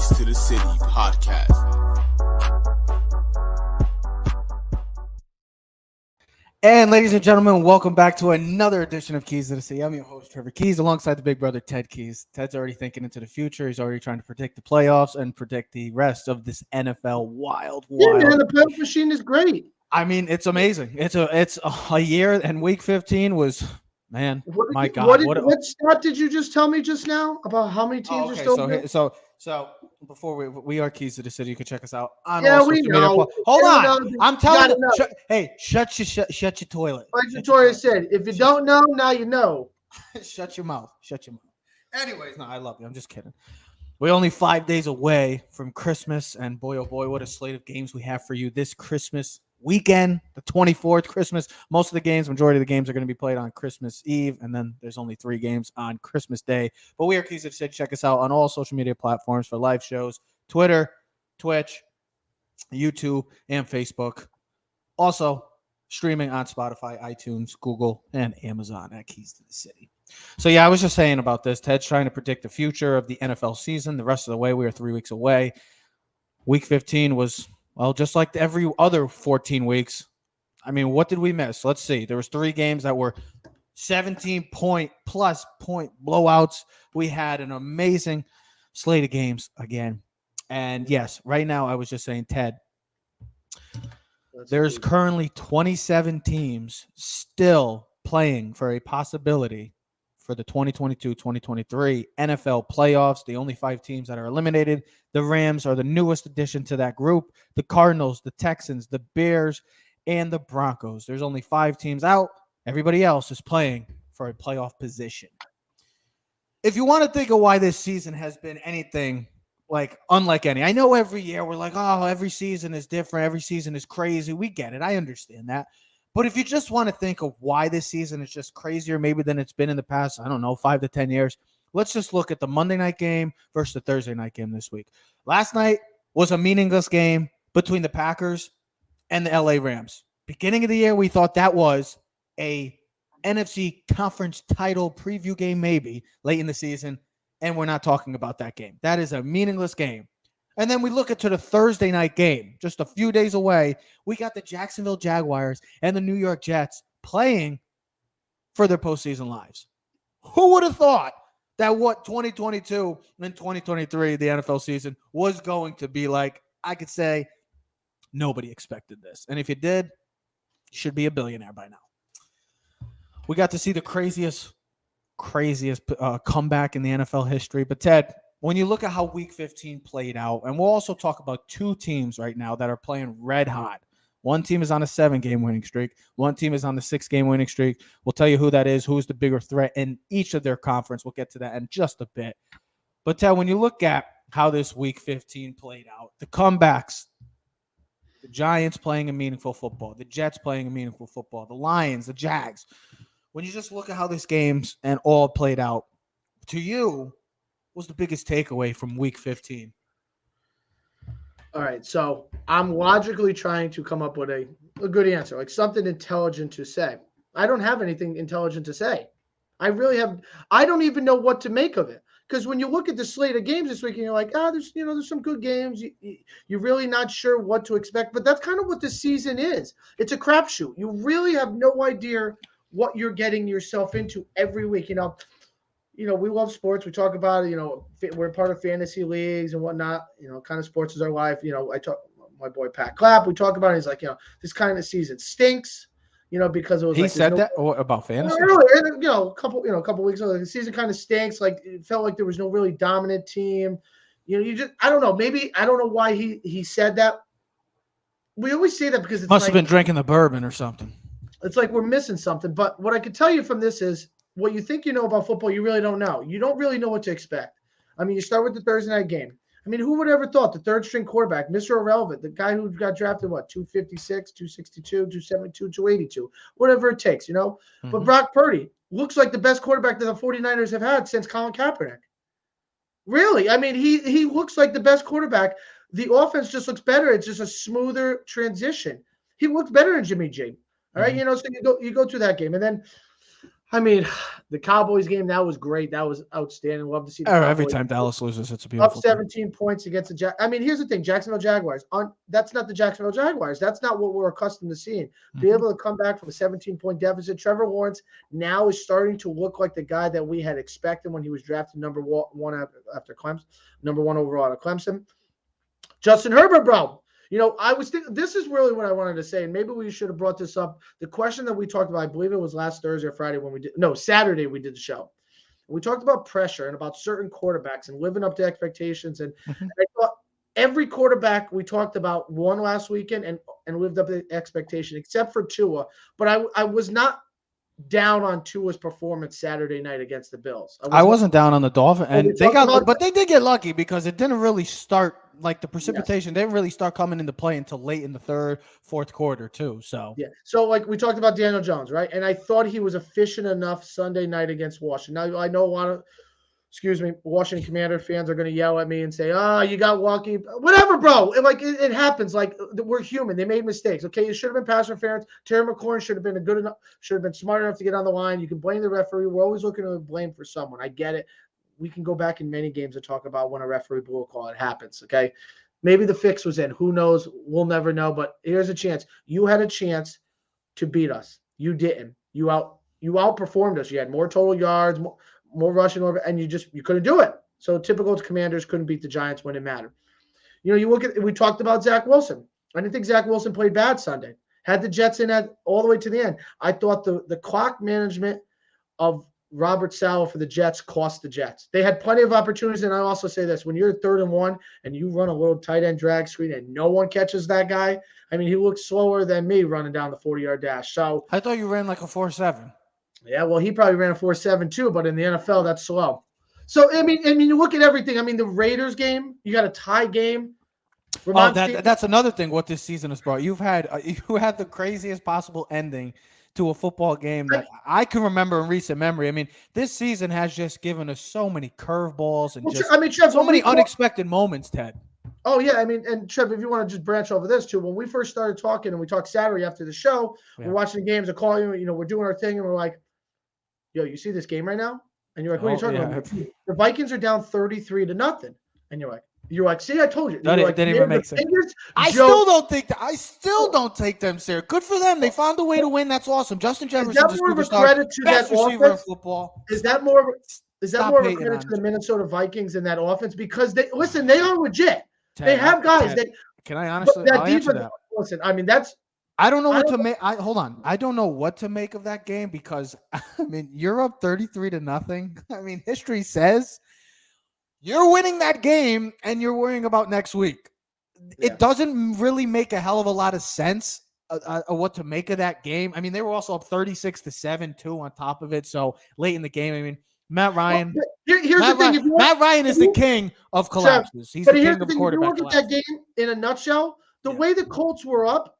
Keys to the City podcast. And ladies and gentlemen, welcome back to another edition of Keys to the City. I'm your host, Trevor Keys, alongside the big brother, Ted Keys. Ted's already thinking into the future. He's already trying to predict the playoffs and predict the rest of this NFL wild. Yeah, man, the playoff machine is great. I mean, it's amazing. It's a year, and week 15 was, man, my God. What stat did you just tell me just now about how many teams are still there? So before we are Keys to the City. You can check us out on Yeah, all we social media. know. Hold on, know. I'm telling You you. Hey, shut your toilet. Like Victoria said, if you don't know, now you know. Shut your mouth. Shut your mouth. Anyways, no, I love you. I'm just kidding. We're only 5 days away from Christmas, and boy, oh boy, what a slate of games we have for you this Christmas weekend, the 24th, Christmas. Most of the games, majority of the games are going to be played on Christmas Eve, and then there's only 3 games on Christmas Day. But we are Keys to the City. Check us out on all social media platforms for live shows, Twitter, Twitch, YouTube, and Facebook. Also, streaming on Spotify, iTunes, Google, and Amazon at Keys to the City. So, yeah, I was just saying about this. Ted's trying to predict the future of the NFL season. The rest of the way, we are 3 weeks away. Week 15 was, well, just like every other 14 weeks. I mean, what did we miss? Let's see. There was 3 games that were 17-plus point blowouts. We had an amazing slate of games again. And, yes, right now I was just saying, Ted, there's currently 27 teams still playing for a possibility for the 2022-2023 NFL playoffs. The only 5 teams that are eliminated. The Rams are the newest addition to that group. The Cardinals, the Texans, the Bears, and the Broncos. There's only 5 teams out. Everybody else is playing for a playoff position. If you want to think of why this season has been anything like unlike any, I know every year we're like, oh, every season is different. Every season is crazy. We get it. I understand that. But if you just want to think of why this season is just crazier maybe than it's been in the past, I don't know, 5 to 10 years, let's just look at the Monday night game versus the Thursday night game this week. Last night was a meaningless game between the Packers and the LA Rams. Beginning of the year, we thought that was a NFC conference title preview game maybe late in the season, and we're not talking about that game. That is a meaningless game. And then we look at to the Thursday night game, just a few days away. We got the Jacksonville Jaguars and the New York Jets playing for their postseason lives. Who would have thought that what 2022 and 2023, the NFL season, was going to be like? I could say nobody expected this. And if you did, you should be a billionaire by now. We got to see the craziest comeback in the NFL history. But Ted, when you look at how Week 15 played out, and we'll also talk about 2 teams right now that are playing red hot. One team is on a 7-game winning streak. One team is on the 6-game winning streak. We'll tell you who that is, who's the bigger threat in each of their conference. We'll get to that in just a bit. But Ted, when you look at how this Week 15 played out, the comebacks, the Giants playing a meaningful football, the Jets playing a meaningful football, the Lions, the Jags. When you just look at how this games and all played out, to you, was the biggest takeaway from Week 15? All right, so I'm logically trying to come up with a good answer, like something intelligent to say. I don't have anything intelligent to say. I don't even know what to make of it. Because when you look at the slate of games this week, and you're like, there's some good games. You're really not sure what to expect. But that's kind of what the season is. It's a crapshoot. You really have no idea what you're getting yourself into every week. We love sports. We talk about it. We're part of fantasy leagues and whatnot. Kind of sports is our life. I talk my boy Pat Clapp. We talk about it. He's like, this kind of season stinks. Because it was. He said that about fantasy. Earlier, a couple weeks ago, the season kind of stinks. Like it felt like there was no really dominant team. I don't know. Maybe I don't know why he said that. We always say that because it must have been drinking the bourbon or something. It's like we're missing something. But what I could tell you from this is what you think you know about football, you really don't know. You don't really know what to expect. I mean, you start with the Thursday night game. I mean, who would ever thought the third-string quarterback, Mr. Irrelevant, the guy who got drafted, 256, 262, 272, 282, whatever it takes, Mm-hmm. But Brock Purdy looks like the best quarterback that the 49ers have had since Colin Kaepernick. Really? I mean, he looks like the best quarterback. The offense just looks better. It's just a smoother transition. He looks better than Jimmy G. All right, Mm-hmm. So you go through that game. And then I mean, the Cowboys game, that was great. That was outstanding. Love to see the Every Cowboys time Dallas loses, it's a up beautiful thing. 17 points against the I mean, here's the thing, Jacksonville Jaguars. That's not the Jacksonville Jaguars. That's not what we're accustomed to seeing. Be able to come back from a 17-point deficit. Trevor Lawrence now is starting to look like the guy that we had expected when he was drafted number one after Clemson, number one overall out of Clemson. Justin Herbert, bro. I was thinking this is really what I wanted to say, and maybe we should have brought this up. The question that we talked about, I believe it was last Thursday or Friday Saturday we did the show. We talked about pressure and about certain quarterbacks and living up to expectations. And I thought every quarterback we talked about won last weekend and lived up to the expectation, except for Tua. But I was not down on Tua's performance Saturday night against the Bills. I wasn't down on the Dolphins, and they did get lucky because it didn't really start like the precipitation. Didn't really start coming into play until late in the third, fourth quarter too. So So like we talked about Daniel Jones, right? And I thought he was efficient enough Sunday night against Washington. Now I know a lot of Washington Commander fans are going to yell at me and say, "Oh, you got lucky." Whatever, bro. It happens. Like we're human. They made mistakes. Okay, it should have been pass interference. Terry McLaurin should have been smart enough to get on the line. You can blame the referee. We're always looking to blame for someone. I get it. We can go back in many games and talk about when a referee blew a call. It happens. Okay, maybe the fix was in. Who knows? We'll never know. But here's a chance. You had a chance to beat us. You didn't. You outperformed us. You had more total yards, more rushing over, and you couldn't do it. So typical Commanders couldn't beat the Giants when it mattered. We talked about Zach Wilson. I didn't think Zach Wilson played bad Sunday. Had the Jets in all the way to the end. I thought the clock management of Robert Saleh for the Jets cost the Jets. They had plenty of opportunities, and I also say this: when you're 3rd and 1 and you run a little tight end drag screen and no one catches that guy, I mean, he looks slower than me running down the 40-yard dash. So I thought you ran like a 4.7. Yeah, well, he probably ran a 4.7 too, but in the NFL, that's slow. So I mean, you look at everything. I mean, the Raiders game, you got a tie game. That's another thing. What this season has brought, you had the craziest possible ending to a football game that I can remember in recent memory. I mean, this season has just given us so many curveballs and Trev, so many unexpected moments, Ted. Oh, yeah. I mean, and Trev, if you want to just branch over this too, when we first started talking and we talked Saturday after the show, we're watching the games, I call you, we're doing our thing, and we're like, yo, you see this game right now? And you're like, what are you talking about? The Vikings are down 33-0. And you're like, see, I told you. That didn't even make sense. I still don't take them serious. Good for them. They found a way to win. That's awesome. Justin Jefferson is more of a credit to that receiver in football. Is that more of a credit to the Minnesota Vikings in that offense? Because they are legit. They have guys that can I honestly I'll answer that. Listen, I mean, that's I don't know what to make. Hold on. I don't know what to make of that game because I mean you're up 33-0. I mean, history says you're winning that game and you're worrying about next week. Yeah. It doesn't really make a hell of a lot of sense what to make of that game. I mean, they were also up 36-7 too on top of it. So late in the game, I mean, Matt Ryan. Matt Ryan is the king of collapses. He's the king of quarterback. If you look at that game in a nutshell, the way the Colts were up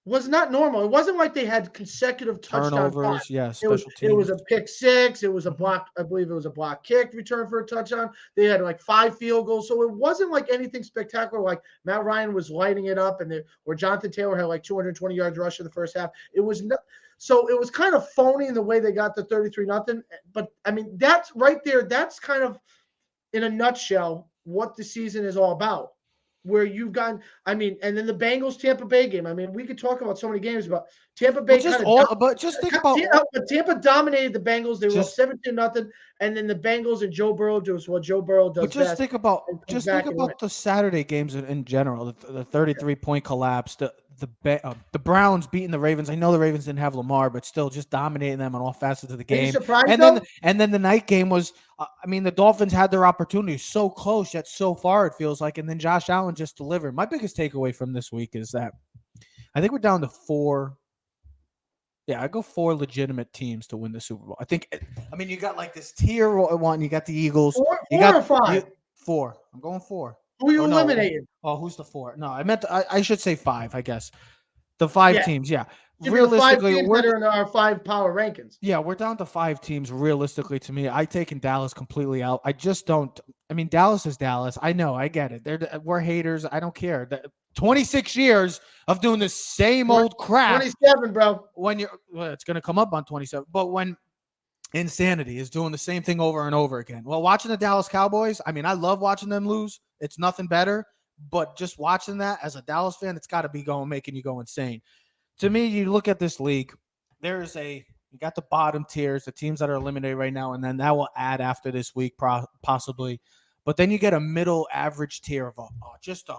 was not normal. It wasn't like they had consecutive turnovers. Yes, it was a pick six. It was a block. I believe it was a block kick return for a touchdown. They had like 5 field goals. So it wasn't like anything spectacular. Like Matt Ryan was lighting it up, or Jonathan Taylor had like 220 yards rush in the first half. It was not. So it was kind of phony in the way they got the 33-0. But I mean, that's right there. That's kind of in a nutshell what the season is all about. Where you've gone, I mean, and then the Bengals Tampa Bay game. I mean, we could talk about so many games, but Tampa Bay Tampa dominated the Bengals. They were up 17-0, and then the Bengals and Joe Burrow does what Joe Burrow does. But just think about the Saturday games in general. The 33-point collapse. The Browns beating the Ravens. I know the Ravens didn't have Lamar, but still just dominating them on all facets of the game. And then the night game was, I mean, the Dolphins had their opportunities so close yet so far it feels like, and then Josh Allen just delivered. My biggest takeaway from this week is that I think we're down to 4. Yeah, I go 4 legitimate teams to win the Super Bowl. I mean, you got like this tier 1. You got the Eagles. 4 or 5? 4. I'm going 4. Who are you eliminating? Oh, who's the 4? No, I meant I should say 5, I guess. The 5 teams, yeah. Realistically, we're in our 5 power rankings. Yeah, we're down to 5 teams. Realistically, to me, I taken Dallas completely out. I just don't. I mean, Dallas is Dallas. I know, I get it. We're haters. I don't care. 26 years of doing the same old crap. 27, bro. It's going to come up on 27. But when insanity is doing the same thing over and over again. Well, watching the Dallas Cowboys, I mean, I love watching them lose. It's nothing better. But just watching that as a Dallas fan, it's got to be making you go insane. To me, you look at this league, you got the bottom tiers, the teams that are eliminated right now, and then that will add after this week possibly. But then you get a middle average tier of just a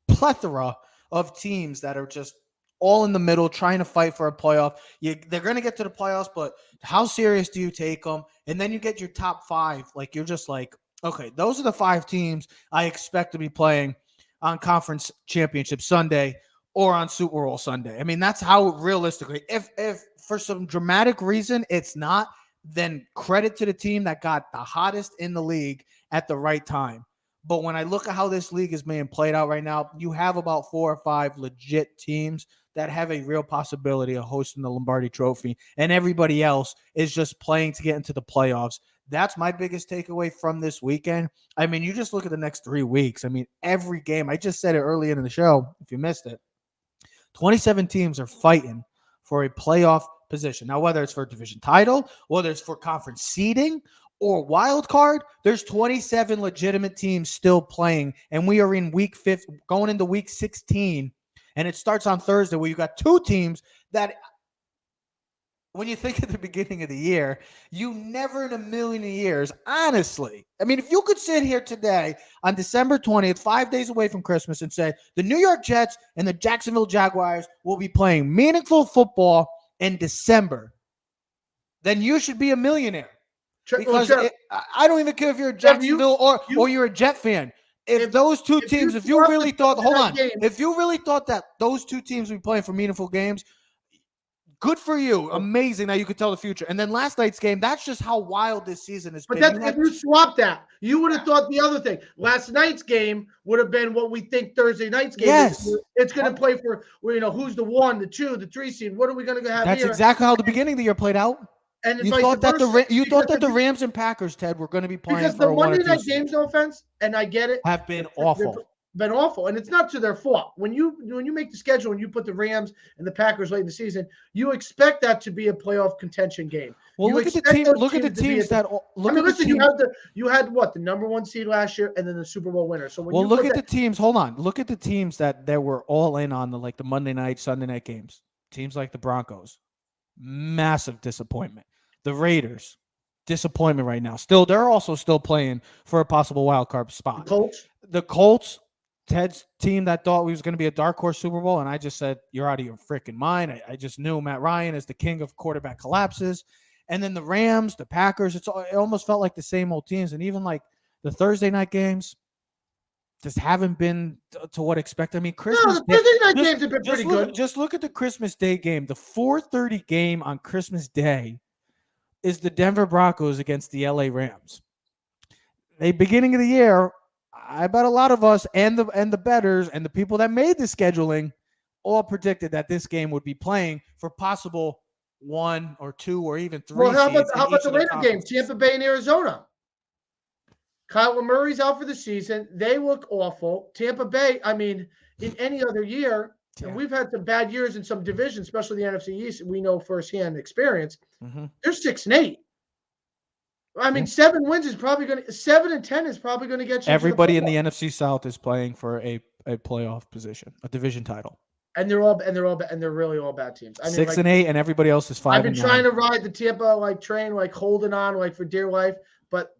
plethora of teams that are just all in the middle trying to fight for a playoff. They're going to get to the playoffs, but how serious do you take them? And then you get your top five. Like, you're just like, okay, those are the 5 teams I expect to be playing on Conference Championship Sunday or on Super Bowl Sunday. I mean, that's how realistically, if for some dramatic reason it's not, then credit to the team that got the hottest in the league at the right time. But when I look at how this league is being played out right now, you have about 4 or 5 legit teams that have a real possibility of hosting the Lombardi Trophy, and everybody else is just playing to get into the playoffs. That's my biggest takeaway from this weekend. I mean, you just look at the next 3 weeks. I mean, every game, I just said it early in the show, if you missed it, 27 teams are fighting for a playoff position. Now, whether it's for a division title, whether it's for conference seeding or wild card, there's 27 legitimate teams still playing, and we are in week 5, going into week 16, and it starts on Thursday, where you got 2 teams that, when you think at the beginning of the year, you never in a million years, honestly, I mean, if you could sit here today on December 20th, 5 days away from Christmas, and say the New York Jets and the Jacksonville Jaguars will be playing meaningful football in December, then you should be a millionaire. Because I don't even care if you're a Jacksonville or you're a Jet fan. If those 2 teams, if you really thought, if you really thought that those 2 teams would be playing for meaningful games, good for you. Amazing that you could tell the future. And then last night's game, that's just how wild this season has been. But if you swap that, you would have thought the other thing. Last night's game would have been what we think Thursday night's game is. It's going to play for, who's the 1, the 2, the 3 seed. What are we going to have here? That's exactly how the beginning of the year played out. And you thought that the Rams and Packers, Ted, were going to be playing because for the Monday night games, no offense, and I get it, have been awful. Been awful, and it's not to their fault. When you make the schedule and you put the Rams and the Packers late in the season, you expect that to be a playoff contention game. Well, look at the team. Look at the teams that. Listen, you had what, the number 1 seed last year, and then the Super Bowl winner. So look at the teams. Hold on. Look at the teams that were all in on the Monday night, Sunday night games. Teams like the Broncos, massive disappointment. The Raiders, disappointment right now. They're also still playing for a possible wild card spot. The Colts, Ted's team that thought we was going to be a dark horse Super Bowl, and I just said, you're out of your freaking mind. I just knew Matt Ryan is the king of quarterback collapses. And then the Rams, the Packers, it almost felt like the same old teams. And even like the Thursday night games just haven't been to what expected. I mean, Christmas the Thursday night games have been pretty good. Just look at the Christmas Day game. The 4:30 game on Christmas Day is the Denver Broncos against the LA Rams. The beginning of the year, I bet a lot of us and the bettors and the people that made the scheduling all predicted that this game would be playing for possible 1 or 2 or even 3. Well, how about the later game, Tampa Bay and Arizona? Kyler Murray's out for the season. They look awful. Tampa Bay, I mean, in any other year, and we've had some bad years in some divisions, especially the NFC East. We know firsthand experience. They're 6-8. I mean, 7 wins is probably going to 7 and 10 is probably going to get you. Everybody in the NFC South is playing for a playoff position, a division title, and they're really all bad teams. I mean, 6 and 8, and everybody else is 5. I've been trying to ride the Tampa train, holding on for dear life, but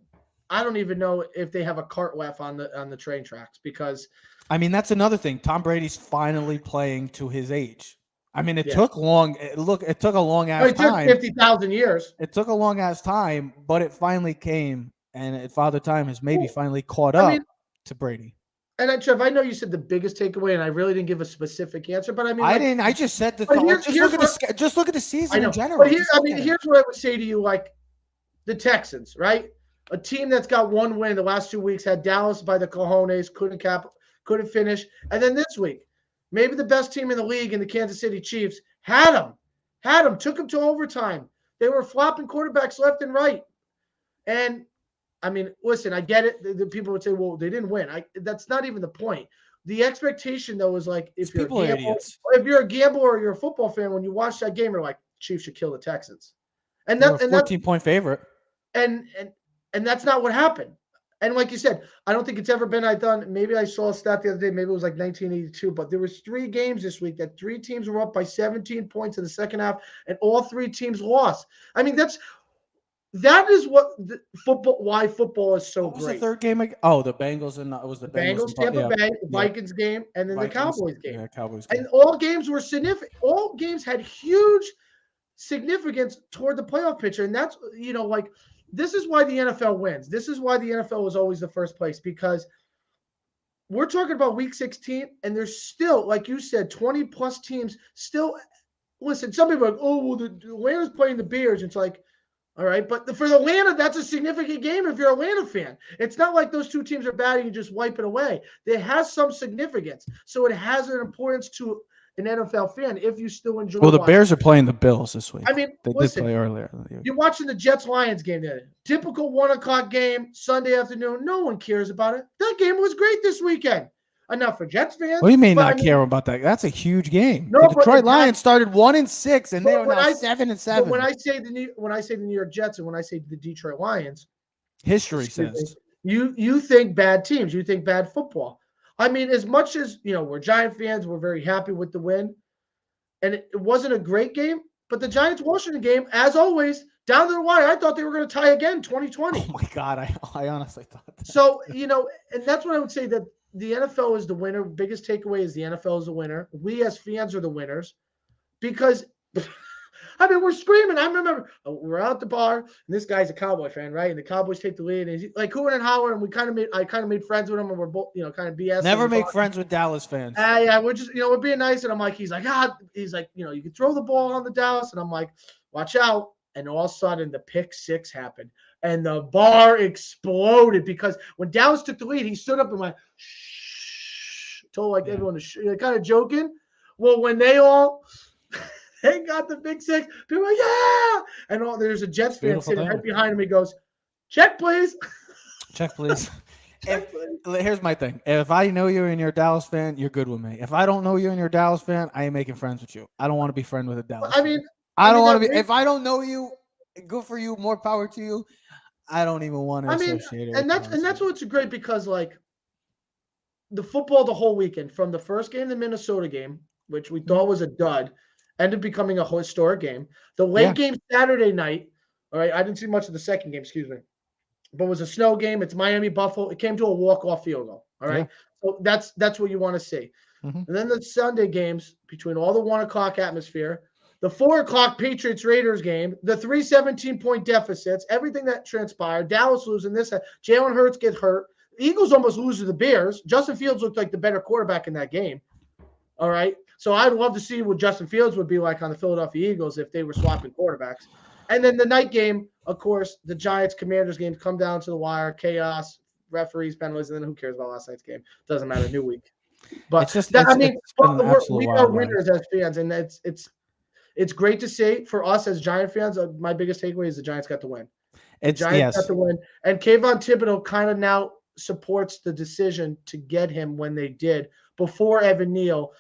I don't even know if they have a cart left on the train tracks because. I mean, that's another thing. Tom Brady's finally playing to his age. I mean, it took long. It took a long ass time. 50,000 years. It took a long ass time, but it finally came, and Father Time has maybe finally caught up to Brady. And Trev, I know you said the biggest takeaway, and I really didn't give a specific answer, but I mean, I didn't. I just said just look at the season in general. But here's what I would say to you: the Texans, right? A team that's got 1 win the last 2 weeks, had Dallas by the cojones, couldn't finish, and then this week, maybe the best team in the league in the Kansas City Chiefs had them, took them to overtime. They were flopping quarterbacks left and right. And, I mean, listen, I get it. The people would say, well, they didn't win. That's not even the point. The expectation, though, is if you're a gambler or you're a football fan, when you watch that game, you're like, Chiefs should kill the Texans. And They were that a and that 14-point favorite. and and that's not what happened. And like you said, I don't think it's ever been. Maybe I saw a stat the other day. Maybe it was like 1982, but there was 3 games this week that 3 teams were up by 17 points in the second half, and all 3 teams lost. I mean, that is what why football is so What was the great. third game? Oh, the Bengals and it was the The Bengals Bengals, and Tampa yeah, Bay, the yeah, Vikings game, and then the Vikings. Cowboys game. Yeah, Cowboys game. And all games were significant. All games had huge significance toward the playoff picture. And that's, like, this is why the NFL wins. This is why the NFL is always the first place, because we're talking about week 16, and there's still, like you said, 20 plus teams still. Listen, some people are like, oh, well, the Atlanta's playing the Bears. It's like, all right, but for Atlanta, that's a significant game if you're an Atlanta fan. It's not like those 2 teams are bad and you just wipe it away. It has some significance. So it has an importance to an NFL fan if you still enjoy Well, the watching. Bears are playing the Bills this week. I mean, they listen, did play earlier. you're watching the Jets-Lions game there. Typical 1:00 game, Sunday afternoon. No one cares about it. That game was great this weekend. Enough for Jets fans. What do you mean not care about that? That's a huge game. No, The Detroit Lions started 1-6, and they are now 7-7. But when I say the New York Jets and when I say the Detroit Lions, history says you think bad teams, you think bad football. I mean, as much as we're Giant fans, we're very happy with the win, and it wasn't a great game. But the Giants-Washington game, as always, down to the wire, I thought they were going to tie again 2020. Oh, my God. I honestly thought that. So, and that's what I would say, that the NFL is the winner. Biggest takeaway is the NFL is the winner. We as fans are the winners because, I mean, we're screaming. I remember we're out at the bar, and this guy's a Cowboy fan, right? And the Cowboys take the lead. And he's like hooting and hollering, and I kind of made friends with him, and we're both, kind of BS. Never make friends with Dallas fans. Yeah, we're just, we're being nice. And I'm like, he's like, you can throw the ball on the Dallas. And I'm like, watch out. And all of a sudden, the pick 6 happened. And the bar exploded because when Dallas took the lead, he stood up and went, shh, told everyone to kind of joking. Well, when they got the big 6, people were like, yeah. And there's a Jets fan sitting right behind him. He goes, check, please. Check, please. Here's my thing. If I know you and you're a Dallas fan, you're good with me. If I don't know you and you're a Dallas fan, I ain't making friends with you. I don't want to be friends with a Dallas fan. I don't want to be. If I don't know you, good for you. More power to you. I don't even want to associate it. And that's what's great because the football the whole weekend, from the first game, the Minnesota game, which we thought was a dud, ended up becoming a historic game. The late game Saturday night. All right, I didn't see much of the second game. Excuse me. But it was a snow game. It's Miami Buffalo. It came to a walk-off field goal. All right. Yeah. So that's what you want to see. Mm-hmm. And then the Sunday games between all the 1:00 atmosphere, the 4:00 Patriots Raiders game, the 3 17-point deficits, everything that transpired, Dallas losing this, Jalen Hurts get hurt. The Eagles almost lose to the Bears. Justin Fields looked like the better quarterback in that game. All right. So I'd love to see what Justin Fields would be like on the Philadelphia Eagles if they were swapping quarterbacks. And then the night game, of course, the Giants-Commanders game come down to the wire, chaos, referees, penalties, and then who cares about last night's game? Doesn't matter, new week. But we are winners as fans, and it's great to see for us as Giant fans. My biggest takeaway is the Giants got the win. Got the win, and Kayvon Thibodeau kind of now supports the decision to get him when they did before Evan Neal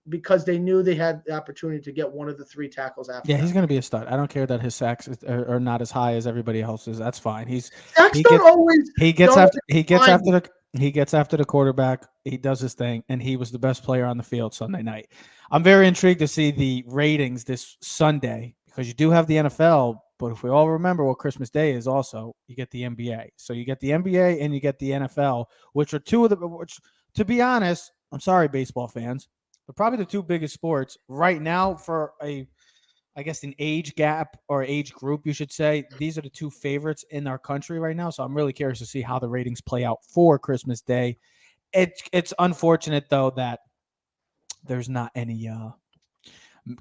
because they knew they had the opportunity to get one of the 3 tackles after. Yeah, he's going to be a stud. I don't care that his sacks are not as high as everybody else's. That's fine. He gets after the quarterback. He does his thing, and he was the best player on the field Sunday night. I'm very intrigued to see the ratings this Sunday because you do have the NFL, but if we all remember what Christmas Day is also, you get the NBA. So you get the NBA and you get the NFL, which are which, to be honest, I'm sorry, baseball fans, but probably the 2 biggest sports right now for an age gap or age group, you should say. These are the 2 favorites in our country right now. So I'm really curious to see how the ratings play out for Christmas Day. It's unfortunate, though, that there's not any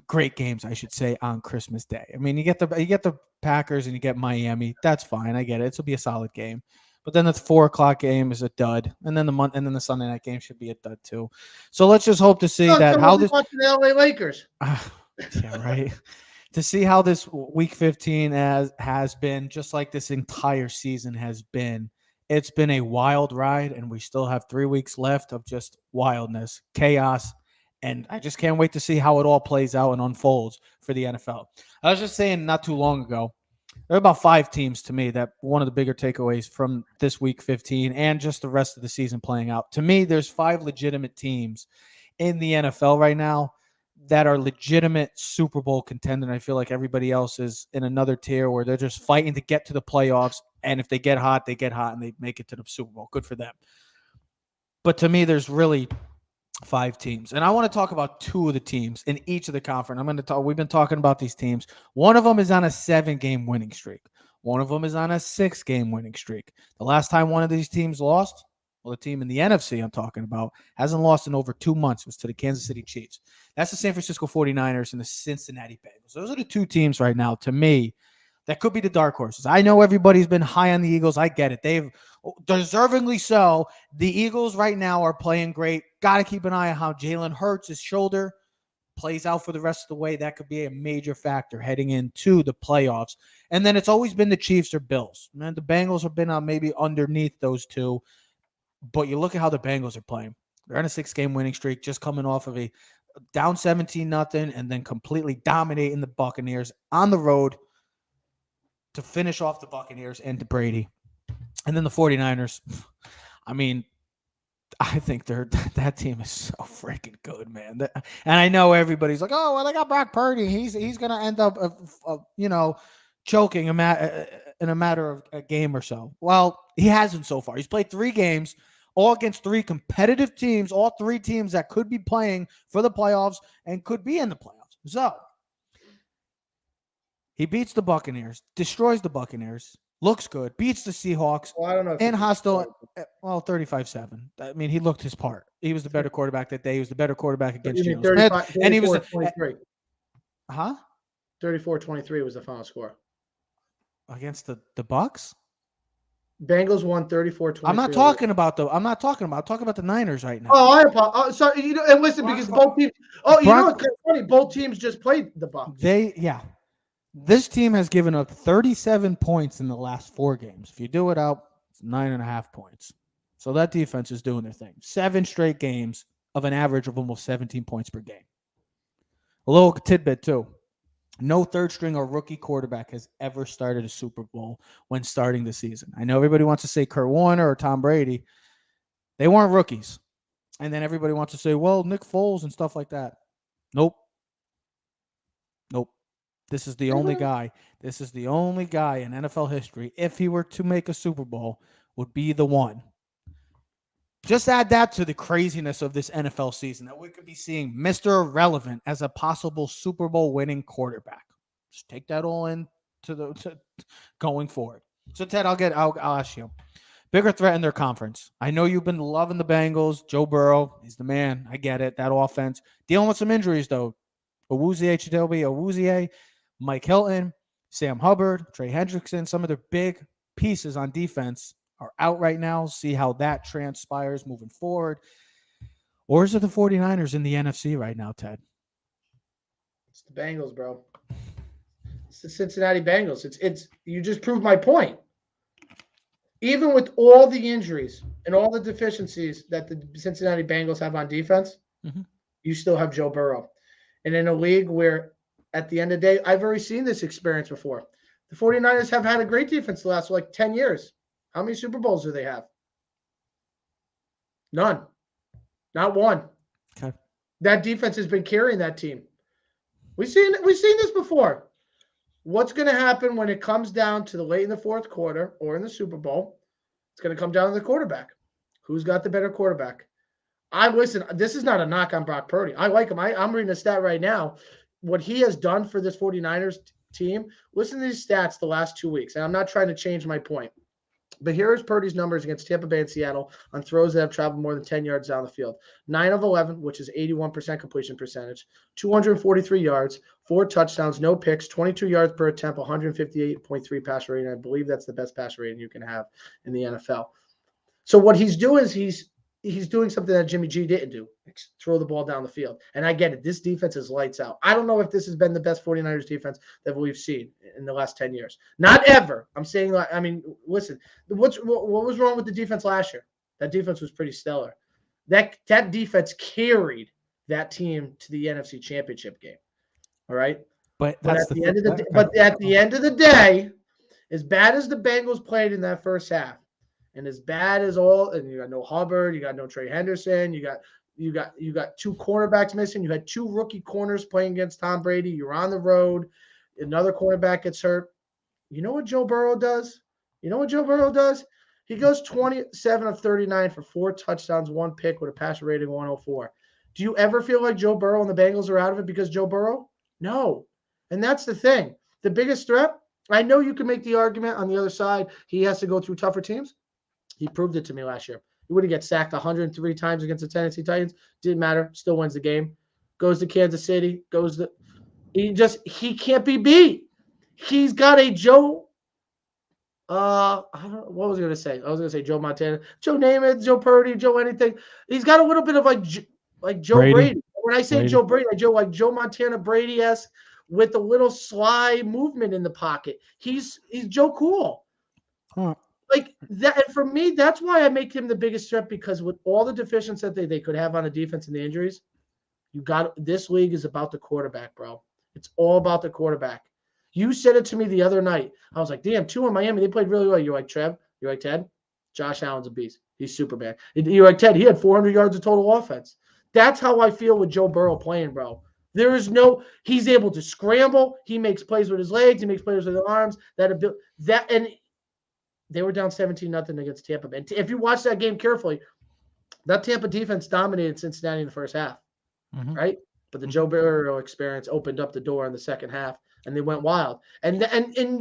great games, I should say, on Christmas Day. I mean, you get the Packers and you get Miami. That's fine. I get it. It'll be a solid game. But then the 4:00 game is a dud, and then the Sunday night game should be a dud too. So let's just hope to see how this watching the LA Lakers. Yeah, right. To see how this week 15 has been, just like this entire season has been. It's been a wild ride, and we still have 3 weeks left of just wildness, chaos, And I just can't wait to see how it all plays out and unfolds for the NFL. I was just saying not too long ago, there are about 5 teams to me that one of the bigger takeaways from this week 15 and just the rest of the season playing out. To me, there's 5 legitimate teams in the NFL right now that are legitimate Super Bowl contender. And I feel like everybody else is in another tier where they're just fighting to get to the playoffs. And if they get hot, they get hot and they make it to the Super Bowl. Good for them. But to me, there's really 5 teams. And I want to talk about 2 of the teams in each of the conference. We've been talking about these teams. One of them is on a 7-game winning streak. One of them is on a 6-game winning streak. The last time one of these teams lost, well, the team in the NFC I'm talking about hasn't lost in over 2 months. It was to the Kansas City Chiefs. That's the San Francisco 49ers and the Cincinnati Bengals. Those are the 2 teams right now, to me, that could be the dark horses. I know everybody's been high on the Eagles. I get it. They've deservingly so. The Eagles right now are playing great. Got to keep an eye on how Jalen Hurts' his shoulder plays out for the rest of the way. That could be a major factor heading into the playoffs. And then it's always been the Chiefs or Bills. Man, the Bengals have been maybe underneath those 2. But you look at how the Bengals are playing. They're on a 6-game winning streak, just coming off of a down 17-0 and then completely dominating the Buccaneers on the road to finish off the Buccaneers and to Brady. And then the 49ers, I mean, I think that team is so freaking good, man. And I know everybody's like, oh, well, they got Brock Purdy. He's going to end up, choking in a matter of a game or so. Well, he hasn't so far. He's played 3 games, all against 3 competitive teams, all 3 teams that could be playing for the playoffs and could be in the playoffs. So he beats the Buccaneers, destroys the Buccaneers, looks good, beats the Seahawks, Well, I don't know. and hostile. Well, 35-7. I mean, he looked his part. He was the better quarterback that day. He was the better quarterback against Geno Smith. And he was 23. 34-23 was the final score. Against the Bucks? Bengals won 34-23. I'm talking about the Niners right now. Oh, sorry. And listen, because both teams. Oh, you know what's kind of funny? Both teams just played the Bucs. This team has given up 37 points in the last 4 games. If you do it out, it's 9.5 points. So that defense is doing their thing. 7 straight games of an average of almost 17 points per game. A little tidbit too. No third-string or rookie quarterback has ever started a Super Bowl when starting the season. I know everybody wants to say Kurt Warner or Tom Brady. They weren't rookies. And then everybody wants to say, well, Nick Foles and stuff like that. Nope. This is the only guy. This is the only guy in NFL history, if he were to make a Super Bowl, would be the one. Just add that to the craziness of this NFL season, that we could be seeing Mr. Irrelevant as a possible Super Bowl winning quarterback. Just take that all in to going forward. So Ted, I'll ask you. Bigger threat in their conference. I know you've been loving the Bengals. Joe Burrow, he's the man. I get it. That offense. Dealing with some injuries, though. Awuzie, Mike Hilton, Sam Hubbard, Trey Hendrickson, some of their big pieces on defense are out right now. See how that transpires moving forward. Or is it the 49ers in the NFC right now, Ted? It's the Bengals, bro. It's the Cincinnati Bengals. It's you just proved my point. Even with all the injuries and all the deficiencies that the Cincinnati Bengals have on defense, you still have Joe Burrow. And in a league where at the end of the day, I've already seen this experience before. The 49ers have had a great defense the last 10 years. How many Super Bowls do they have? None. Not one. Okay. That defense has been carrying that team. We've seen this before. What's going to happen when it comes down to the late in the fourth quarter or in the Super Bowl? It's going to come down to the quarterback. Who's got the better quarterback? Listen, this is not a knock on Brock Purdy. I like him. I'm reading a stat right now. What he has done for this 49ers team, listen to these stats the last 2 weeks. And I'm not trying to change my point. But here is Purdy's numbers against Tampa Bay and Seattle on throws that have traveled more than 10 yards down the field. 9 of 11, which is 81% completion percentage, 243 yards, 4 touchdowns, no picks, 22 yards per attempt, 158.3 passer rating. I believe that's the best passer rating you can have in the NFL. So what he's doing is he's doing something that Jimmy G didn't do, throw the ball down the field. And I get it. This defense is lights out. I don't know if this has been the best 49ers defense that we've seen in the last 10 years. Not ever. I'm saying, listen, what was wrong with the defense last year? That defense was pretty stellar. That defense carried that team to the NFC Championship game. All right. But But that's at the end of the okay. but at the end of the day, as bad as the Bengals played in that first half, and as bad as and you got no Hubbard, you got no Trey Henderson, you got two cornerbacks missing, you had two rookie corners playing against Tom Brady, you're on the road, another cornerback gets hurt. You know what Joe Burrow does? He goes 27 of 39 for 4 touchdowns, 1 pick with a passer rating of 104. Do you ever feel like Joe Burrow and the Bengals are out of it because Joe Burrow? No. And that's the thing. The biggest threat, I know you can make the argument on the other side, he has to go through tougher teams. He proved it to me last year. He would have get sacked 103 times against the Tennessee Titans. Didn't matter. Still wins the game. Goes to Kansas City. He can't be beat. He's got a Joe. I don't know, what was I going to say? I was going to say Joe Montana, Joe Namath, Joe Purdy, Joe anything. He's got a little bit of like Joe Brady. When I say Joe Brady, like Joe Montana Brady-esque with a little sly movement in the pocket. He's Joe Cool. Huh. Like that, and for me, that's why I make him the biggest threat, because with all the deficiencies that they could have on the defense and the injuries, this league is about the quarterback, bro. It's all about the quarterback. You said it to me the other night. I was like, damn, 2 in Miami, they played really well. You're like, Trev, you're like, Ted, Josh Allen's a beast. He's Superman. You're like, Ted, he had 400 yards of total offense. That's how I feel with Joe Burrow playing, bro. He's able to scramble. He makes plays with his legs. He makes plays with his arms. And they were down 17-0 against Tampa Bay. If you watch that game carefully, that Tampa defense dominated Cincinnati in the first half, right? But the Joe Burrow experience opened up the door in the second half, and they went wild. And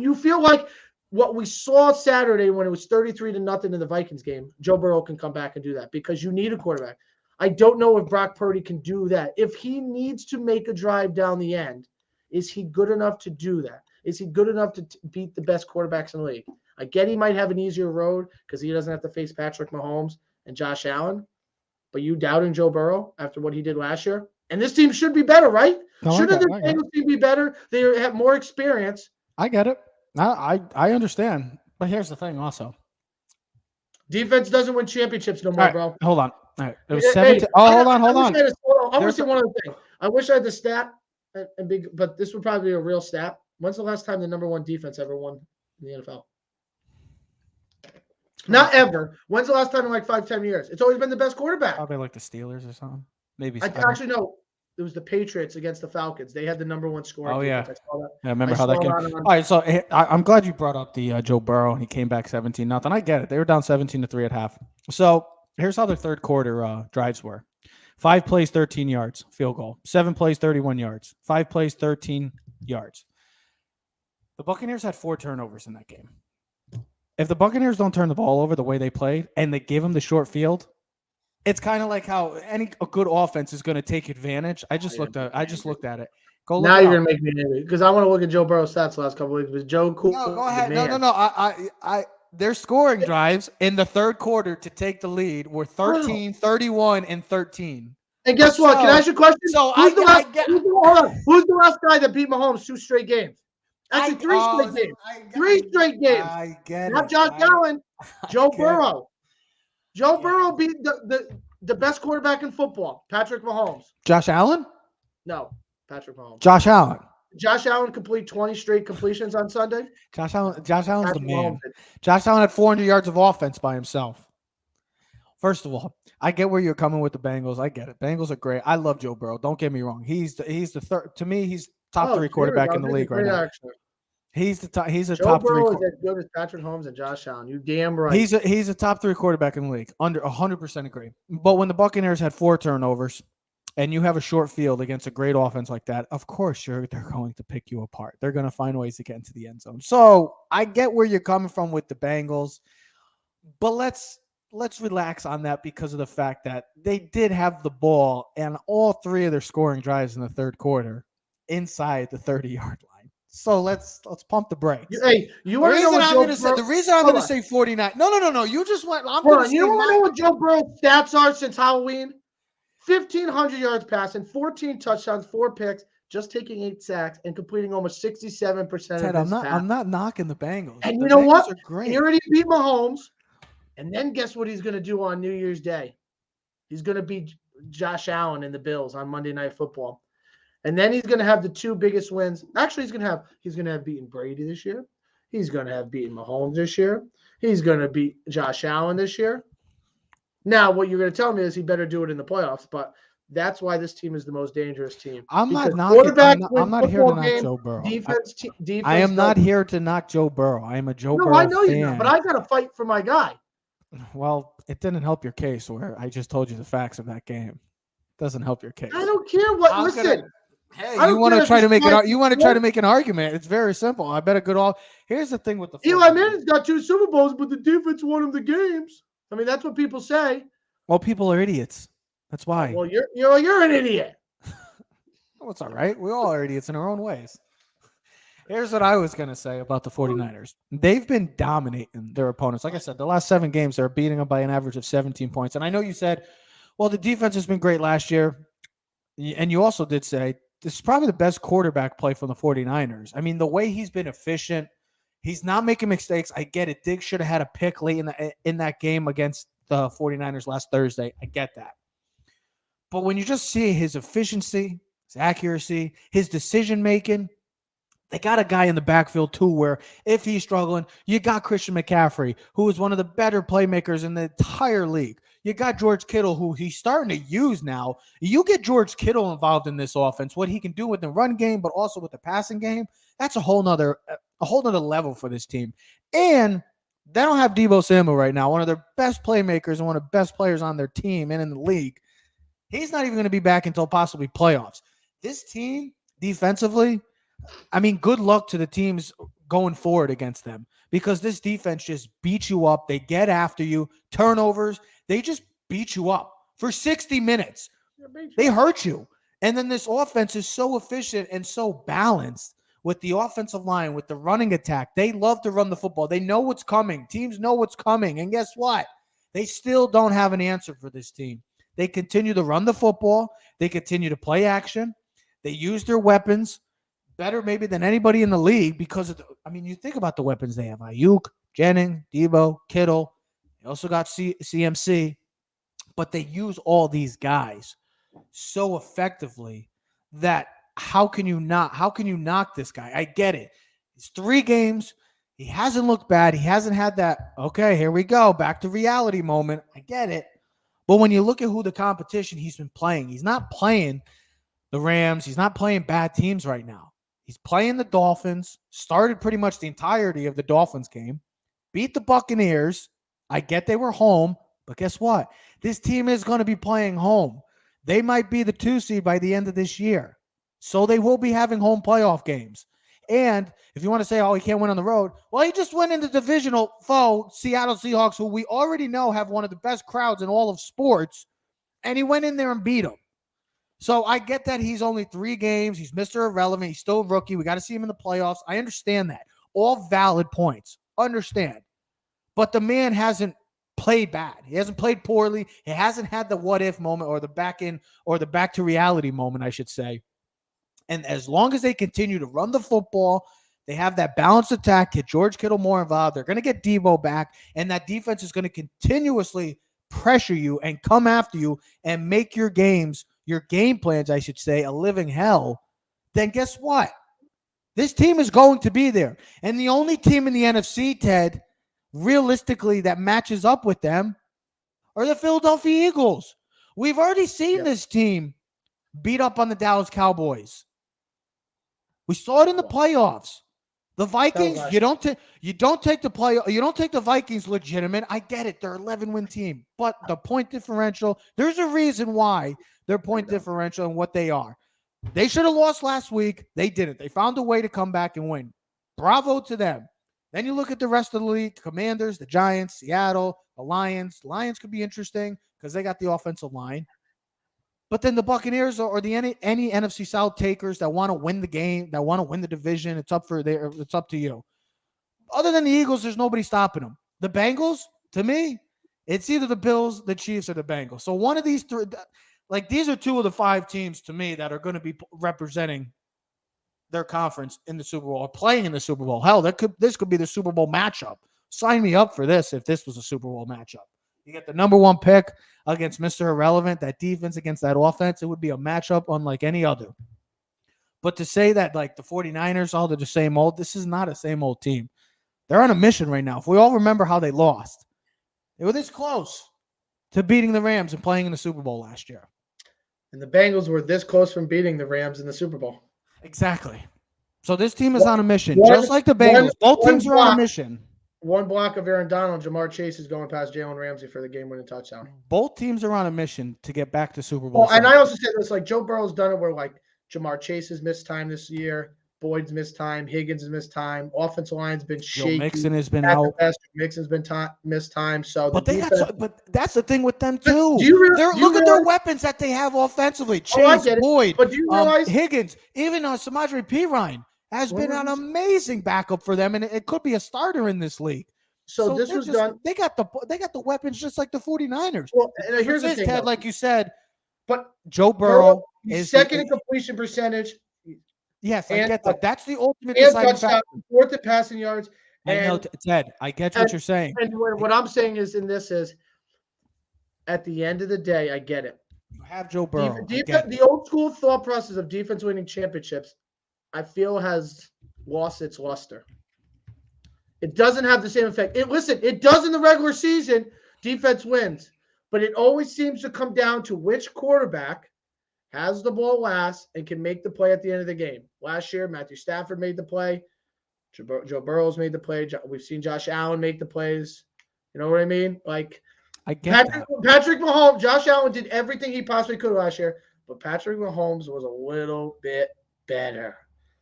you feel like what we saw Saturday when it was 33-0 in the Vikings game, Joe Burrow can come back and do that because you need a quarterback. I don't know if Brock Purdy can do that. If he needs to make a drive down the end, is he good enough to do that? Is he good enough to beat the best quarterbacks in the league? I get he might have an easier road because he doesn't have to face Patrick Mahomes and Josh Allen. But you doubting Joe Burrow after what he did last year? And this team should be better, right? Shouldn't the Bengals team be better? They have more experience. I get it. I understand. But here's the thing also. Defense doesn't win championships no more, bro. Hold on. All right. It was 17. Hold on. I want to say one other thing. I wish I had the stat, but this would probably be a real stat. When's the last time the number 1 defense ever won in the NFL? Not ever. When's the last time in like 5-10 years? It's always been the best quarterback. Probably like the Steelers or something. Maybe. Actually, no. It was the Patriots against the Falcons. They had the number 1 scoring. Oh, yeah. I saw that. Yeah, remember how that came. All right, so I'm glad you brought up the Joe Burrow. He came back 17-0. I get it. They were down 17-3 at half. So here's how their third quarter drives were. 5 plays, 13 yards, field goal. 7 plays, 31 yards. 5 plays, 13 yards. The Buccaneers had 4 turnovers in that game. If the Buccaneers don't turn the ball over the way they played and they give them the short field, it's kind of like how a good offense is going to take advantage. I just looked at it. Go look. Now you're going to make me angry because I want to look at Joe Burrow's stats the last couple of weeks. Was Joe cool? No, go ahead. No. Their scoring drives in the third quarter to take the lead were 13, 31, and 13. And guess what? Can I ask you a question? So who's the last guy that beat Mahomes 2 straight games? Actually, 3 straight games. 3 straight games. I get Not it. Josh Allen. Joe Burrow. Joe Burrow beat the best quarterback in football, Patrick Mahomes. Josh Allen? No, Patrick Mahomes. Josh Allen. Josh Allen complete 20 straight completions on Sunday. Josh Allen's the man. Josh Allen had 400 yards of offense by himself. First of all, I get where you're coming with the Bengals. I get it. Bengals are great. I love Joe Burrow. Don't get me wrong. He's the third. To me, he's top 3 quarterback in the league right now. He's a top 3. Joe Burrow is as good as Patrick Mahomes and Josh Allen. You damn right. He's a top 3 quarterback in the league. Under 100% agree. But when the Buccaneers had 4 turnovers, and you have a short field against a great offense like that, of course they're going to pick you apart. They're going to find ways to get into the end zone. So I get where you're coming from with the Bengals, but let's relax on that because of the fact that they did have the ball and all 3 of their scoring drives in the third quarter inside the 30-yard line. So let's pump the brakes. Hey, you want to know what the reason I'm going to say 49. No. You just went. You want to know what Joe Burrow's stats are since Halloween? 1,500 yards passing, 14 touchdowns, 4 picks, just taking 8 sacks, and completing almost 67% of his passes. I'm not knocking the Bengals. And the you know Bengals what? Are great. He already beat Mahomes. And then guess what he's going to do on New Year's Day? He's going to beat Josh Allen and the Bills on Monday Night Football. And then he's going to have the two biggest wins. Actually, he's going to have beaten Brady this year. He's going to have beaten Mahomes this year. He's going to beat Josh Allen this year. Now, what you're going to tell me is he better do it in the playoffs, but that's why this team is the most dangerous team. I'm Because not quarterback I'm not here to football knock game, Joe Burrow. defense. I am not doesn't. here to knock Joe Burrow. I am a Joe No, Burrow I know fan. you're not, but I got to fight for my guy. Well, it didn't help your case where I just told you the facts of that game. It doesn't help your case. I don't care what. I'm Listen, gonna- Hey, I you don't want care to if try to it's make five it? You want to to try four. to make an argument? It's very simple. I bet a good all. Here's the thing with the Eli 49ers. Manning's got 2 Super Bowls, but the defense won him the games. I mean, that's what people say. Well, people are idiots. That's why. Well, you're an idiot. Oh, it's all right. We all are idiots in our own ways. Here's what I was going to say about the 49ers. They've been dominating their opponents. Like I said, the last 7 games, they're beating them by an average of 17 points. And I know you said, well, the defense has been great last year. And you also did say this is probably the best quarterback play from the 49ers. I mean, the way he's been efficient, he's not making mistakes. I get it. Diggs should have had a pick late in that game against the 49ers last Thursday. I get that. But when you just see his efficiency, his accuracy, his decision-making, they got a guy in the backfield, too, where if he's struggling, you got Christian McCaffrey, who is one of the better playmakers in the entire league. You got George Kittle, who he's starting to use now. You get George Kittle involved in this offense, what he can do with the run game, but also with the passing game, that's a whole nother level for this team. And they don't have Deebo Samuel right now, one of their best playmakers and one of the best players on their team and in the league. He's not even going to be back until possibly playoffs. This team, defensively, I mean, good luck to the teams going forward against them because this defense just beats you up. They get after you. Turnovers, they just beat you up for 60 minutes. They hurt you. And then this offense is so efficient and so balanced with the offensive line, with the running attack. They love to run the football. They know what's coming. Teams know what's coming. And guess what? They still don't have an answer for this team. They continue to run the football. They continue to play action. They use their weapons better maybe than anybody in the league because of you think about the weapons they have. Ayuk, Jennings, Deebo, Kittle. They also got CMC. But they use all these guys so effectively that how can you knock this guy? I get it. It's 3 games. He hasn't looked bad. He hasn't had that, okay, here we go, back to reality moment. I get it. But when you look at who the competition he's been playing, he's not playing the Rams. He's not playing bad teams right now. He's playing the Dolphins, started pretty much the entirety of the Dolphins game, beat the Buccaneers. I get they were home, but guess what? This team is going to be playing home. They might be the 2 seed by the end of this year. So they will be having home playoff games. And if you want to say, oh, he can't win on the road, well, he just went into divisional foe, Seattle Seahawks, who we already know have one of the best crowds in all of sports, and he went in there and beat them. So I get that he's only 3 games. He's Mr. Irrelevant. He's still a rookie. We got to see him in the playoffs. I understand that. All valid points. Understand. But the man hasn't played bad. He hasn't played poorly. He hasn't had the what-if moment or the back to reality moment, I should say. And as long as they continue to run the football, they have that balanced attack, get George Kittle more involved. They're going to get Deebo back, and that defense is going to continuously pressure you and come after you and make your game plans, I should say, a living hell. Then guess what? This team is going to be there. And the only team in the NFC, Ted, realistically, that matches up with them are the Philadelphia Eagles. We've already seen this team beat up on the Dallas Cowboys. We saw it in the playoffs. The Vikings, you don't take the Vikings legitimate. I get it. They're an 11-win team. But the point differential, there's a reason why their point differential and what they are. They should have lost last week. They didn't. They found a way to come back and win. Bravo to them. Then you look at the rest of the league, the Commanders, the Giants, Seattle, the Lions. Lions could be interesting because they got the offensive line. But then the Buccaneers or the any NFC South takers that want to win the game, that want to win the division, it's up to you. Other than the Eagles, there's nobody stopping them. The Bengals, to me, it's either the Bills, the Chiefs, or the Bengals. So one of these 3, these are 2 of the 5 teams to me that are going to be representing their conference in the Super Bowl or playing in the Super Bowl. Hell, this could be the Super Bowl matchup. Sign me up for this if this was a Super Bowl matchup. You get the number 1 pick against Mr. Irrelevant, that defense against that offense. It would be a matchup unlike any other. But to say that like the 49ers, all they're the same old, this is not a same old team. They're on a mission right now. If we all remember how they lost, they were this close to beating the Rams and playing in the Super Bowl last year. And the Bengals were this close from beating the Rams in the Super Bowl. Exactly. So this team is on a mission, One- just like the Bengals. Both one teams are on block. a mission. One block of Aaron Donald, Jamar Chase is going past Jalen Ramsey for the game-winning touchdown. Both teams are on a mission to get back to Super Bowl. Well, and I also said this, like Joe Burrow's done it where like Jamar Chase has missed time this year, Boyd's missed time, Higgins has missed time, offensive line's been Joe shaky. Mixon has been At the out. best, Mixon's been missed time. So But the they defense, but that's the thing with them too. do you realize- Look at their weapons that they have offensively. Oh, I Chase, get it. Boyd, But do you realize Higgins, even Samaje Perine has been an amazing backup for them, and it could be a starter in this league. so this they're was just- done? They got the weapons just like the 49ers. Well, and here's the This, thing, Ted, though. like you said, But Joe Burrow he's is second in completion percentage Yes, I and- get that. That's the ultimate and deciding touchdown, factor. fourth in passing yards. I know, And, Ted. I get what you're saying. and what I'm saying is at the end of the day, I get it. You have Joe Burrow. I Defense, get it. the old school thought process of defense winning championships, I feel, has lost its luster. It doesn't have the same effect. It does in the regular season. Defense wins, but it always seems to come down to which quarterback has the ball last and can make the play at the end of the game. Last year, Matthew Stafford made the play. Joe Burrow's made the play. We've seen Josh Allen make the plays. You know what I mean? Like I get Patrick Mahomes, Josh Allen did everything he possibly could last year, but Patrick Mahomes was a little bit better.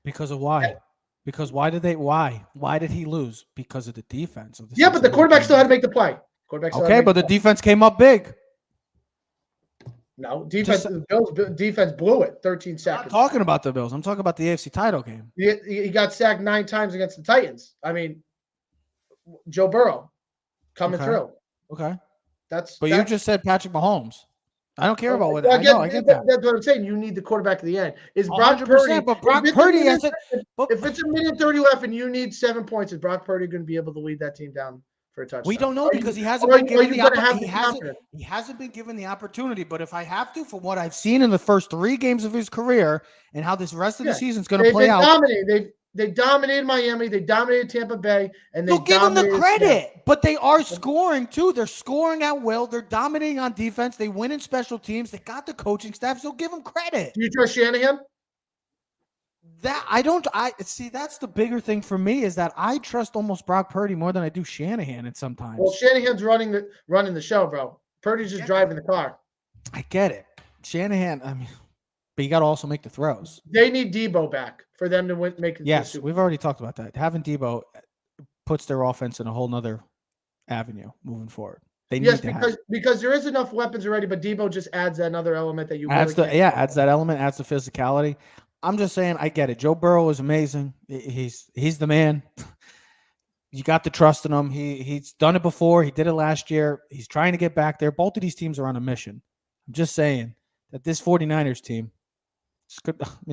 Because of why? Because why did he lose? Because of the defense of the Yeah, but the Cincinnati quarterback still had to Bengals. make the play. Quarterback still had to Okay, make but the play. defense came up big. No, defense. The Bills defense blew it 13 I'm not seconds. talking about the Bills. I'm talking about the AFC title game. He got sacked 9 times against the Titans. I mean, Joe Burrow coming Okay. through. Okay. That's But you just said Patrick Mahomes. I don't care about what Well, I get that. That's what I'm saying. You need the quarterback at the end. Is Brock 100%, Purdy? but Brock if it's a Purdy minute- hasn't. But If it's a minute 30 left and you need 7 points, is Brock Purdy going to be able to lead that team down for a touchdown? we don't know Are because you- he hasn't are been you- are given you the gonna have opportunity. the He hasn't been given the opportunity. But if I have to, for what I've seen in the first 3 games of his career and how this rest of the Yeah. season is going to play They out, dominated. They dominated Miami. They dominated Tampa Bay, and they you'll give them the dominated credit. Seattle. But they are scoring too. They're scoring at will. They're dominating on defense. They win in special teams. They got the coaching staff. So give them credit. Do you trust Shanahan? That I don't. I see. That's the bigger thing for me is that I trust almost Brock Purdy more than I do Shanahan at sometimes. Well, Shanahan's running the show, bro. Purdy's just driving the car. I get it. Shanahan. I mean, but you got to also make the throws. They need Debo back for them to make it. to the Yes, Super we've already talked about that. Having Debo puts their offense in a whole nother avenue moving forward. They need Yes, to because there is enough weapons already, but Debo just adds another element that you adds really can't- adds that element, adds the physicality. I'm just saying, I get it. Joe Burrow is amazing. He's the man. You got to trust in him. He's done it before. He did it last year. He's trying to get back there. Both of these teams are on a mission. I'm just saying that this 49ers team, the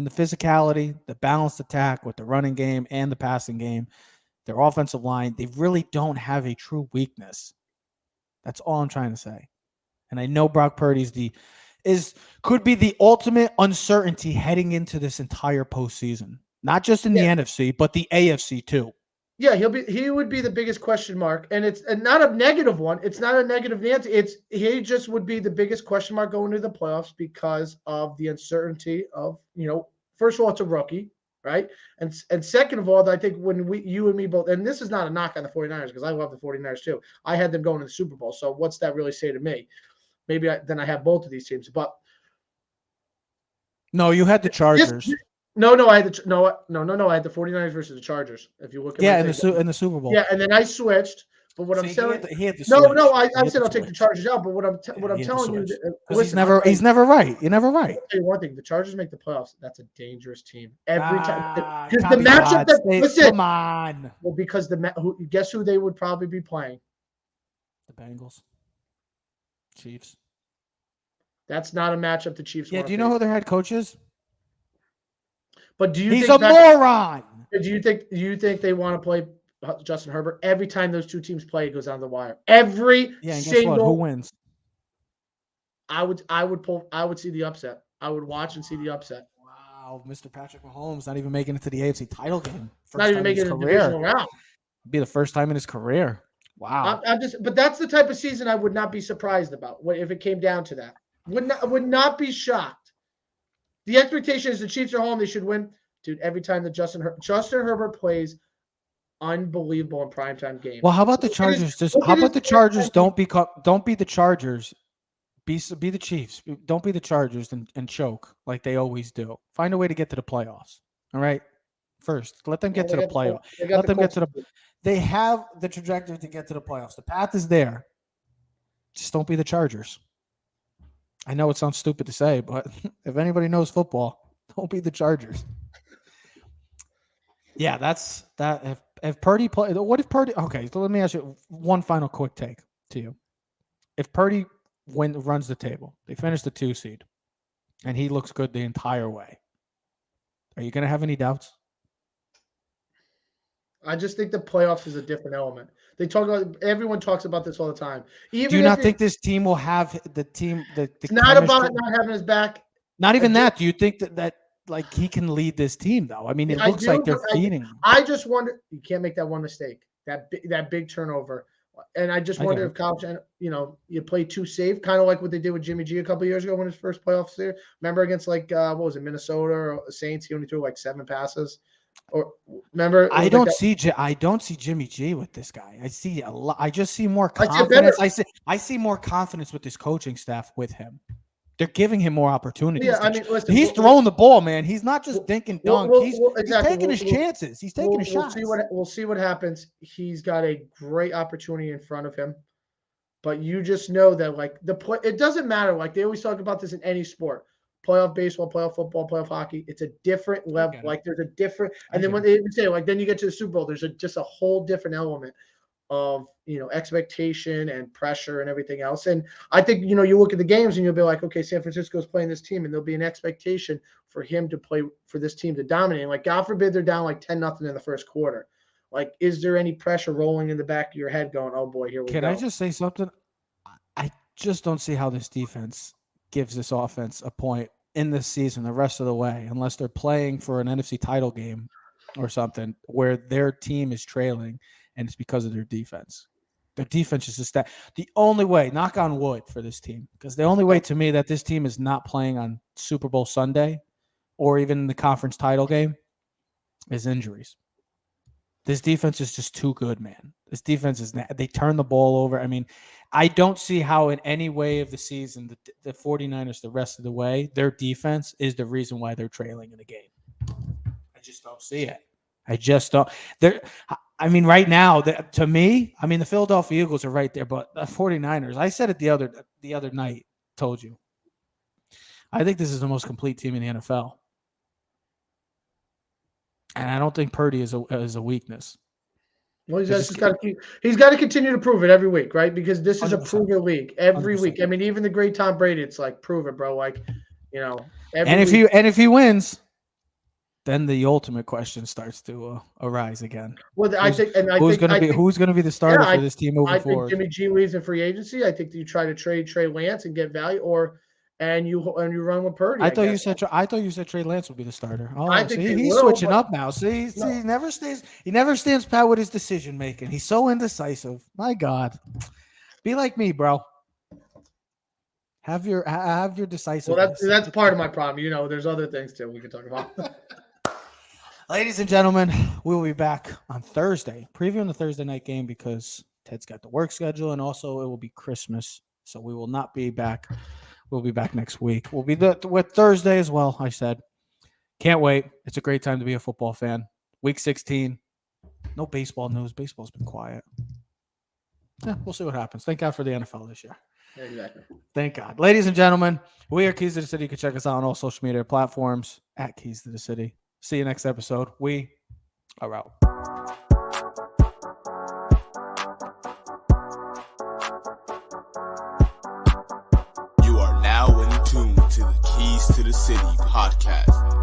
physicality, the balanced attack with the running game and the passing game, their offensive line, they really don't have a true weakness. That's all I'm trying to say. And I know Brock Purdy's could be the ultimate uncertainty heading into this entire postseason. Not just in the NFC, but the AFC too. Yeah, he would be the biggest question mark, and it's not a negative one. It's not a negative answer. He just would be the biggest question mark going into the playoffs because of the uncertainty of, first of all, it's a rookie, right? And second of all, I think when you and me both, and this is not a knock on the 49ers because I love the 49ers too. I had them going to the Super Bowl. So what's that really say to me? Maybe then I have both of these teams, but no, you had the Chargers. No, I had I had the 49ers versus the Chargers. If you look at in the Super Bowl. Yeah, and then I switched. But what I'm saying, I said I'll take the Chargers out. But what I'm telling you, listen, he's never right. You're never right. I'll tell you one thing: the Chargers make the playoffs. That's a dangerous team every time. Because the matchup come on. Well, because guess who they would probably be playing? The Bengals, Chiefs. That's not a matchup the Chiefs. Yeah, do you know who their head coach is? But do you? He's a moron. Do you think they want to play Justin Herbert. Every time those two teams play, it goes down the wire. Every Yeah, and guess what? Who single. wins? I would see the upset. I would watch and see the upset. Wow, Mr. Patrick Mahomes not even making it to the AFC title game. First Not even time in making his it a career. divisional round. It'd be the first time in his career. Wow. But that's the type of season I would not be surprised about if it came down to that. Would not be shocked. The expectation is the Chiefs are home; they should win, dude. Every time that Justin Herbert plays, unbelievable in primetime games. Well, how about the Chargers? How about the Chargers? Don't be the Chargers. Be the Chiefs. Don't be the Chargers and choke like they always do. Find a way to get to the playoffs. All right. First, let them get to the playoffs. Let them get to the. They have the trajectory to get to the playoffs. The path is there. Just don't be the Chargers. I know it sounds stupid to say, but if anybody knows football, don't be the Chargers. Yeah, that's that. If Purdy play, what if Purdy? Okay, so let me ask you one final quick take to you. If Purdy runs the table, they finish the 2 seed, and he looks good the entire way, are you going to have any doubts? I just think the playoffs is a different element. Everyone talks about this all the time. Do you not think this team will have the team? It's not about not having his back. Not even that. Do you think that like he can lead this team though? I mean, it looks like they're feeding him. I just wonder. You can't make that one mistake. That big turnover. And I just wonder if college, you play too safe, kind of like what they did with Jimmy G a couple of years ago when his first playoffs there. Remember against what was it, Minnesota or the Saints? He only threw like 7 passes. Or remember? I don't see Jimmy G with this guy. I see a lot. I just see more confidence. I see more confidence with this coaching staff with him. They're giving him more opportunities. Yeah, I mean, listen, he's throwing the ball, man. He's not just dinking dunk. He's taking his chances. He's taking his shots. We'll see what happens. He's got a great opportunity in front of him, but you just know that like it doesn't matter. Like they always talk about this in any sport. Playoff baseball, playoff football, playoff hockey. It's a different level. Like there's a different, and then when they say like, then you get to the Super Bowl, there's just a whole different element of expectation and pressure and everything else. And I think you look at the games and you'll be like, okay, San Francisco's playing this team, and there'll be an expectation for him to play for this team to dominate. And like God forbid they're down like 10-0 in the first quarter. Like, is there any pressure rolling in the back of your head going, oh boy, here we go? Can I just say something? I just don't see how this defense gives this offense a point in this season the rest of the way, unless they're playing for an NFC title game or something where their team is trailing and it's because of their defense. Their defense is just that. The only way, knock on wood for this team, because the only way to me that this team is not playing on Super Bowl Sunday or even the conference title game is injuries. This defense is just too good, man. This defense they turn the ball over. I mean, I don't see how in any way of the season the 49ers the rest of the way, their defense is the reason why they're trailing in the game. I just don't see it. I just don't. I mean, right now, to me, I mean, the Philadelphia Eagles are right there, but the 49ers, I said it the other night, told you. I think this is the most complete team in the NFL. And I don't think Purdy is a weakness. Well, he's got to continue to prove it every week, right? Because this is 100%. A proven league every 100%. Week. I mean, even the great Tom Brady, it's like, prove it, bro. Like, if he wins, then the ultimate question starts to arise again. Well, who's going to be the starter for this team moving forward? I think Jimmy G leaves in free agency. I think you try to trade Trey Lance and get value, and you run with Purdy. I thought you said Trey Lance would be the starter. Oh, he's switching up now. See, he never stands pat with his decision making. He's so indecisive. My God, be like me, bro. Have your decisiveness. Well, that's part of my problem. There's other things too we can talk about. Ladies and gentlemen, we will be back on Thursday, previewing the Thursday night game because Ted's got the work schedule, and also it will be Christmas, so we will not be back. We'll be back next week. We'll be with Thursday as well, I said. Can't wait. It's a great time to be a football fan. Week 16. No baseball news. Baseball's been quiet. Yeah, we'll see what happens. Thank God for the NFL this year. Exactly. Thank God. Ladies and gentlemen, we are Keys to the City. You can check us out on all social media platforms at Keys to the City. See you next episode. We are out. You are now in tune to the Keys to the City podcast.